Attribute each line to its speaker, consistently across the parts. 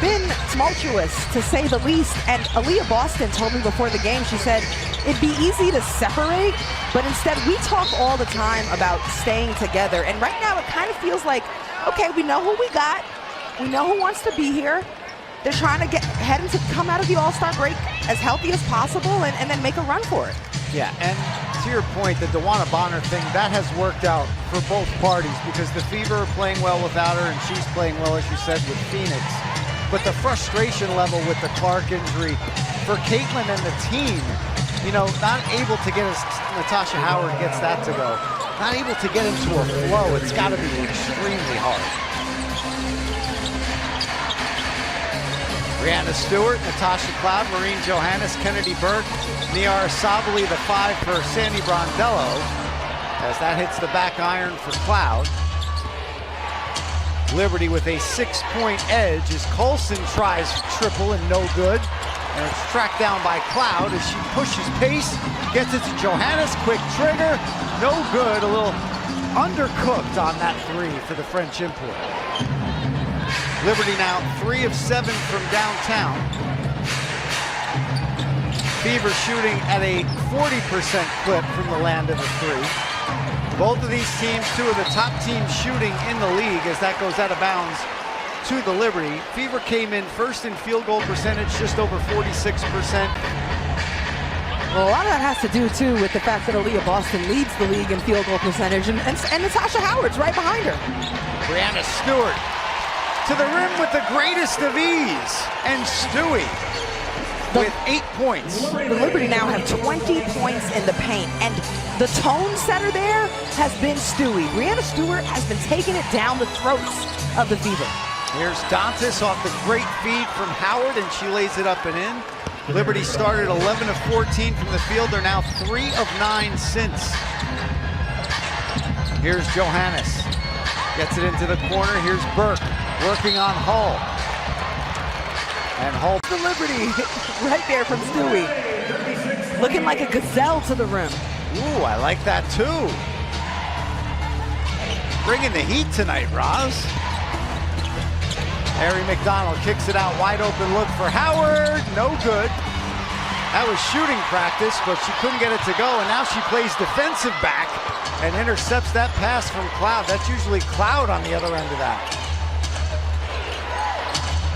Speaker 1: been tumultuous, to say the least. And Aaliyah Boston told me before the game, she said, it'd be easy to separate, but instead we talk all the time about staying together. And right now it kind of feels like, okay, we know who we got. We know who wants to be here. They're trying to heading to come out of the All-Star break as healthy as possible and then make a run for it.
Speaker 2: Yeah, and to your point, the Wnba Bonner thing, that has worked out for both parties because the Fever are playing well without her and she's playing well, as you said, with Phoenix. But the frustration level with the Clark injury for Caitlin and the team, you know, not able to get as Natasha Howard gets that to go, not able to get into a flow, it's got to be extremely hard. Brianna Stewart, Natasha Cloud, Maureen Johannes, Kennedy Burke, Niara Sabali, the 5 for Sandy Brondello, as that hits the back iron for Cloud. Liberty with a 6-point edge as Colson tries triple and no good. And it's tracked down by Cloud as she pushes pace, gets it to Johannes, quick trigger, no good, a little undercooked on that 3 for the French import. Liberty now 3 of 7 from downtown. Fever shooting at a 40% clip from the land of the 3. Both of these teams, 2 of the top teams shooting in the league as that goes out of bounds to the Liberty. Fever came in first in field goal percentage, just over 46%.
Speaker 1: Well, a lot of that has to do, too, with the fact that Aaliyah Boston leads the league in field goal percentage, and Natasha Howard's right behind her.
Speaker 2: Brianna Stewart to the rim with the greatest of ease, and Stewie with 8 points.
Speaker 1: The Liberty now have 20 points in the paint, and the tone setter there has been Stewie. Brianna Stewart has been taking it down the throats of the Fever.
Speaker 2: Here's Dantas off the great feed from Howard, and she lays it up and in. Liberty started 11 of 14 from the field. They're now 3 of 9 since. Here's Johannes. Gets it into the corner. Here's Burke working on Hull. And Hull.
Speaker 1: The Liberty right there from Stewie. Looking like a gazelle to the rim.
Speaker 2: Ooh, I like that too. Bringing the heat tonight, Roz. Harry McDonald kicks it out, wide open look for Howard, no good. That was shooting practice, but she couldn't get it to go, and now she plays defensive back and intercepts that pass from Cloud. That's usually Cloud on the other end of that.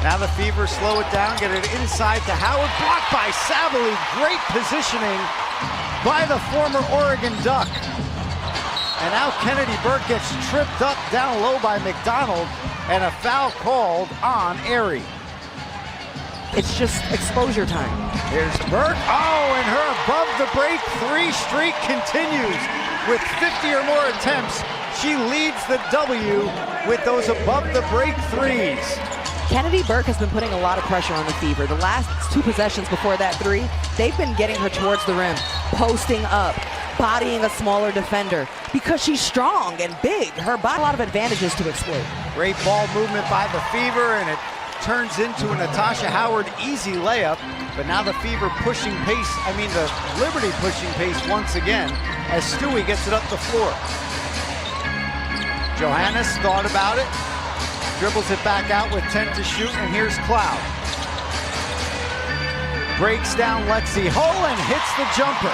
Speaker 2: Now the Fever slow it down, get it inside to Howard, blocked by Sabali. Great positioning by the former Oregon Duck. And now Kennedy Burke gets tripped up down low by McDonald, and a foul called on Aerie.
Speaker 1: It's just exposure time.
Speaker 2: Here's Burke. Oh, and her above the break 3 streak continues with 50 or more attempts. She leads the W with those above the break 3s.
Speaker 1: Kennedy Burke has been putting a lot of pressure on the Fever. The last 2 possessions before that 3, they've been getting her towards the rim, posting up, bodying a smaller defender because she's strong and big. Her body, a lot of advantages to exploit.
Speaker 2: Great ball movement by the Fever, and it turns into a Natasha Howard easy layup. But now the Fever pushing pace, the Liberty pushing pace once again as Stewie gets it up the floor. Johannes thought about it. Dribbles it back out with 10 to shoot, and here's Cloud. Breaks down Lexi Hull and hits the jumper.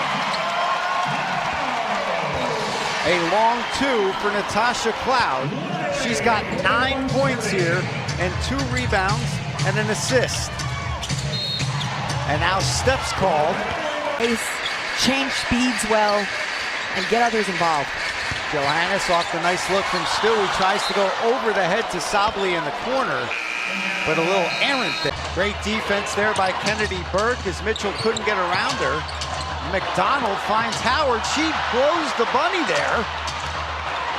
Speaker 2: A long 2 for Natasha Cloud. She's got 9 points here and 2 rebounds and an assist. And now steps called.
Speaker 1: Ace, change speeds well and get others involved.
Speaker 2: Johannes off the nice look from Stewie, tries to go over the head to Sabali in the corner, but a little errant there. Great defense there by Kennedy Burke as Mitchell couldn't get around her. McDonald finds Howard, she blows the bunny there.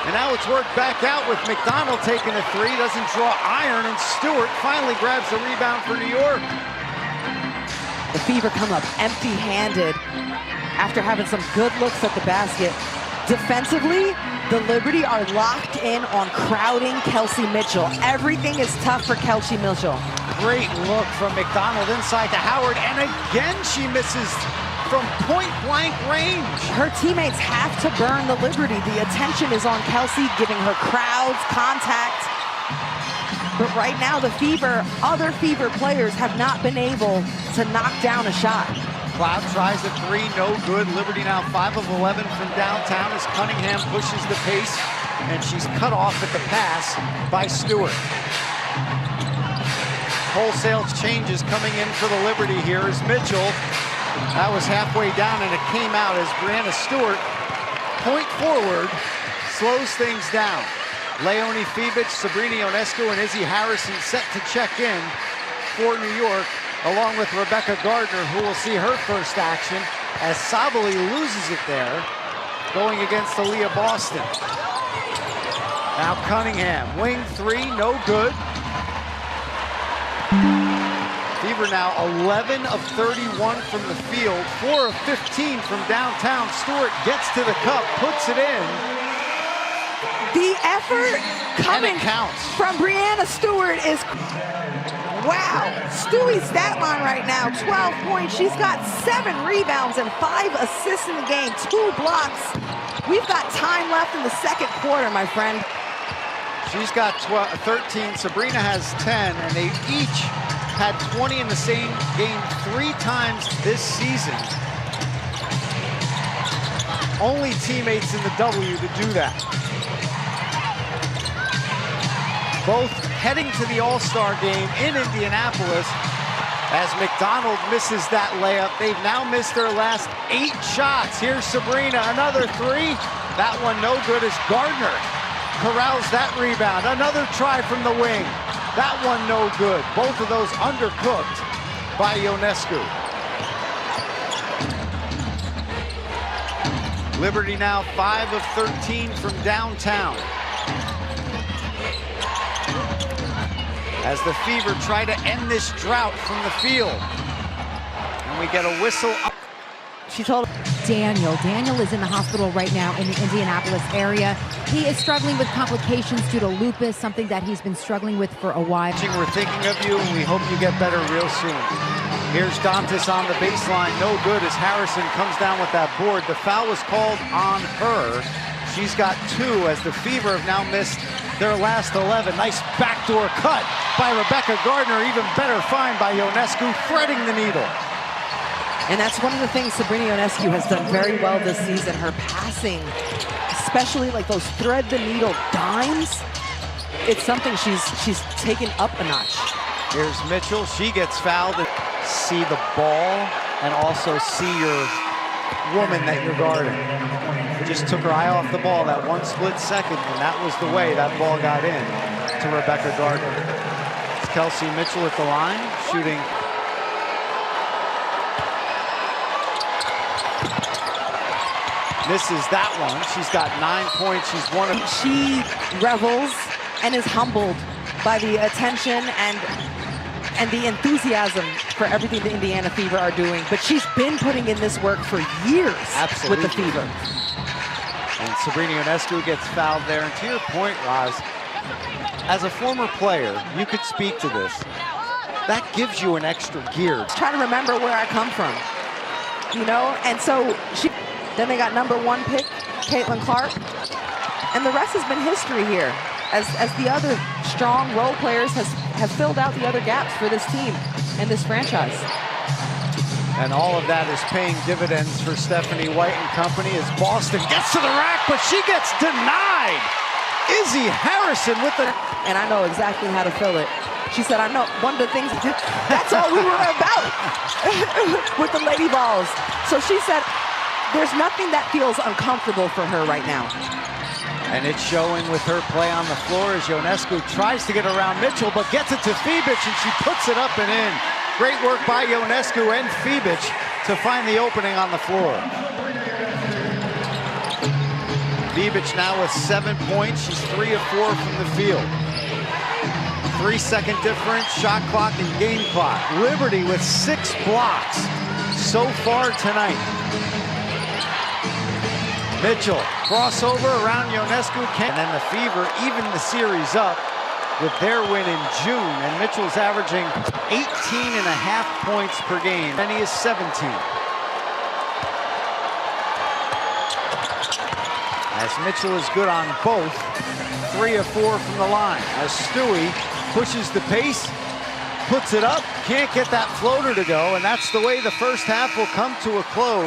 Speaker 2: And now it's worked back out with McDonald taking a 3, doesn't draw iron, and Stewart finally grabs the rebound for New York.
Speaker 1: The Fever come up empty-handed after having some good looks at the basket. Defensively, the Liberty are locked in on crowding Kelsey Mitchell. Everything is tough for Kelsey Mitchell.
Speaker 2: Great look from McDonald inside to Howard, and again she misses from point-blank range.
Speaker 1: Her teammates have to burn the Liberty. The attention is on Kelsey, giving her crowds, contact. But right now, the other Fever players have not been able to knock down a shot.
Speaker 2: Cloud tries a three, no good. Liberty now 5 of 11 from downtown as Cunningham pushes the pace, and she's cut off at the pass by Stewart. Wholesale changes coming in for the Liberty here is Mitchell. That was halfway down, and it came out as Brianna Stewart, point forward, slows things down. Leonie Fibic, Sabrina Ionescu, and Izzy Harrison set to check in for New York, along with Rebecca Gardner, who will see her first action as Sabali loses it there, going against Aaliyah Boston. Now Cunningham, wing three, no good. Fever now 11 of 31 from the field, 4 of 15 from downtown. Stewart gets to the cup, puts it in.
Speaker 1: The effort coming from Brianna Stewart is, wow. Stewie's stat line right now, 12 points. She's got 7 rebounds and 5 assists in the game, 2 blocks. We've got time left in the second quarter, my friend.
Speaker 2: She's got 13, Sabrina has 10, and they each had 20 in the same game 3 times this season. Only teammates in the W to do that. Both heading to the All-Star game in Indianapolis as McDonald misses that layup. They've now missed their last 8 shots. Here's Sabrina, another 3. That one no good as Gardner corrals that rebound. Another try from the wing. That one no good. Both of those undercooked by Ionescu. Liberty now 5 of 13 from downtown. As the Fever try to end this drought from the field. And we get a whistle up.
Speaker 1: She told
Speaker 3: Daniel is in the hospital right now in the Indianapolis area. He is struggling with complications due to lupus, something that he's been struggling with for a while.
Speaker 2: We're thinking of you, and we hope you get better real soon. Here's Dantas on the baseline, no good as Harrison comes down with that board. The foul was called on her. She's got 2 as the Fever have now missed their last 11. Nice backdoor cut by Rebecca Gardner. Even better find by Ionescu, threading the needle.
Speaker 1: And that's one of the things Sabrina Ionescu has done very well this season. Her passing, especially like those thread the needle dimes, it's something she's taken up a notch.
Speaker 2: Here's Mitchell, she gets fouled. See the ball and also see your woman that you're guarding. Just took her eye off the ball that one split second, and that was the way that ball got in to Rebecca Gardner. It's Kelsey Mitchell at the line, shooting. Misses that one. She's got 9 points. She's one of.
Speaker 1: She revels and is humbled by the attention and the enthusiasm for everything the Indiana Fever are doing. But she's been putting in this work for years.
Speaker 2: Absolutely.
Speaker 1: With the Fever.
Speaker 2: And Sabrina Ionescu gets fouled there. And to your point, Roz, as a former player, you could speak to this. That gives you an extra gear.
Speaker 1: Try to remember where I come from, you know? And so then they got #1 pick, CaitlincLark. And the rest has been history here as the other strong role players have filled out the other gaps for this team and this franchise.
Speaker 2: And all of that is paying dividends for Stephanie White and company as Boston gets to the rack, but she gets denied. Izzy Harrison with the...
Speaker 1: And I know exactly how to fill it. She said, I know one of the things, that's all we were about with the Lady Balls. So she said, there's nothing that feels uncomfortable for her right now.
Speaker 2: And it's showing with her play on the floor as Ionescu tries to get around Mitchell, but gets it to Fibic, and she puts it up and in. Great work by Ionescu and Fibic to find the opening on the floor. Fibic now with 7 points. She's 3 of 4 from the field. 3-second difference, shot clock and game clock. Liberty with 6 blocks so far tonight. Mitchell, crossover around Ionescu, and then the Fever even the series up with their win in June, and Mitchell's averaging 18.5 points per game, and he is 17. As Mitchell is good on both, 3 of 4 from the line, as Stewie pushes the pace, puts it up, can't get that floater to go, and that's the way the first half will come to a close.